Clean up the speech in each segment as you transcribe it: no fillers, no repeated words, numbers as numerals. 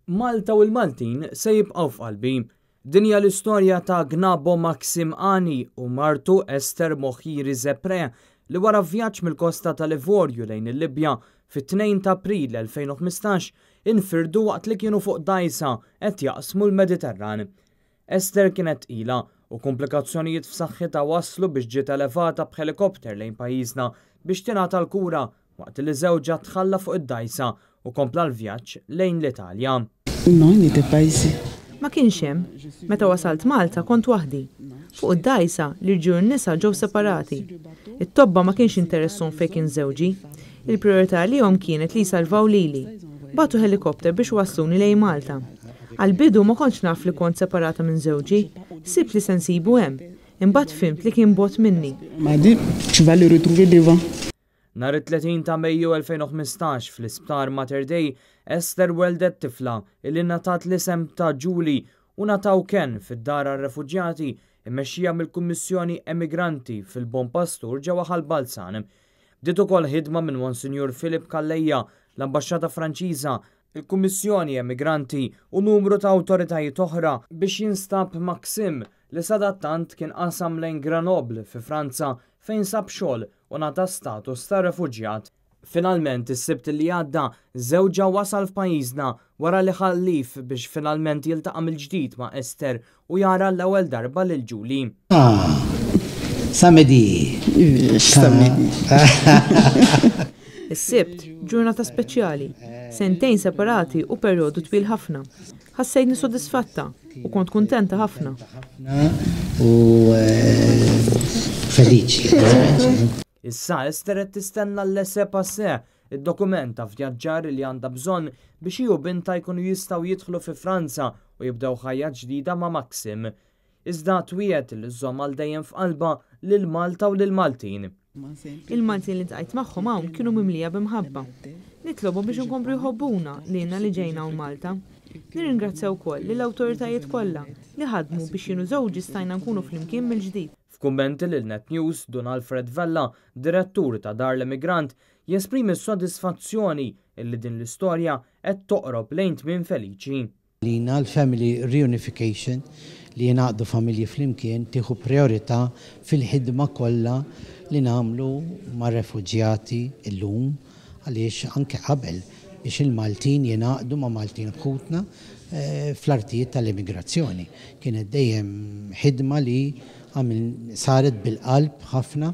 Malta u l-Maltin se jibqgħu f'qalbi. Din hija l-istorja ta' Gnabo Maxime Ani u martu Ester Mohiri Zepre li wara vjaġġ mill-Kosta tal-Ivorju lejn il-Libja fit-2 ta' April 2015 infirdu waqt li kienu fuq dajsa qed jaqsmu l-Mediterran. Ester kienet tqila u komplikazzjonijiet f'saħħitha waslu biex ġiet elevata b'helikopter lejn pajjiżna biex tingħata l-kura waqt li żewġha tħalla fuq id-dajsa u kompla l-vjaġġ lejn l-Italja. Ma kienx hemm, meta wasalt Malta kont waħdi. Fuq id-dajsa l-irġiel u n-nisa ġew separati. It-tobba ma kienx interessom fejn kien żewġi. Il-prijorità lihom kienet li jsalvaw lili. Batu helikopter biex wasluni lejn Malta. Għal-bidu ma kontx naf li kont separata minn żewġi, sibt li se nsibu hemm. Imbagħad fimt li kien bot minni. Nhar it-30 ta' Mejju 2015 fl-Isptar Mater Dei, Ester weldet tifla illi ngħatat l-isem ta' Julie u nataw Ken fid-dar għar-refuġjati immexxija mill-Kummissjoni Emigranti fil-Bon Pastur ġewwa Ħalbalzan. Bdiet ukoll ħidma minn Monsignor Filip Kallejja, l-Ambaxxata Franċiża, il-Kummissjoni Emigranti u numru ta' awtoritajiet oħra biex jinstab Maxime li sadattant kien qasam lejn Grenoble fi Franza fejn sab xogħol u nata status ta' refuġjat. Finalment is-sibt li għadda żewġha wasal f'pajjiżna wara li ħallif biex finalment jiltaqa' mill-ġdid ma' Ester u jara l-ewwel darba lil Julie. Samedi. Is-sibt ġurnata speċjali, sentejn separati u perjodu twil ħafna. Ħassejtni sodisfatta u kont kuntenta ħafna. U feliċi. Issa Ester qed tistenna l-laissez-passer, id-dokument ta' vjaġġar li għandha bżonn biex hi u bintha jkunu jistgħu jidħlu fi Franza u jibdew ħajja ġdida ma' Maxime. Iżda twiet li żomm għal dejjem f'qalba lil Malta u lil Maltin. Il-Maltin li tqajt magħhom hawn kienu mimlija b'imħabba. Nitlobu biex inkomplu jħobbuna lilna li ġejna hawn Malta. Nirringrazzja wkoll lill-awtoritajiet kollha li ħadmu biex jienu żewġi stajna nkunu flimkien mill-ġdid. F'kummenti lil Net News, Don Alfred Vella, direttur ta' dar l-Emigrant, jesprimi s-sodisfazzjoni illi din l-istorja qed toqrob lejn tmiem feliċi. Lina l-family reunification li jingħaqdu familji flimkien tieħu priorità fil-ħidma kollha li nagħmlu ma' refuġjati llum għaliex anke qabel biex il-Maltin jingħaqdu ma' Maltin ħutna fl-artijiet tal-immigrazzjoni. Kienet dejjem ħidma li saret bil-qalb ħafna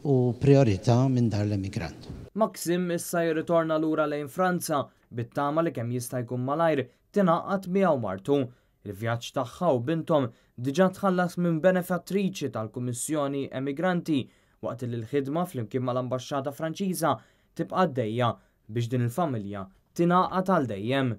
u priorità minn dar l-emigrant. Maxime issa jirritorna lura lejn Franza bit-tama li kemm jista' jkun malajr tingħaqad miegħu martu. Il-vjaġġ tagħha u binthom diġà tħallas minn benefattriċi tal-Kummissjoni Emigranti waqt li l-ħidma flimkien mal-Ambaxxata Franċiża tibqa' għaddejja biex din il-familja tingħaqad għal dejjem.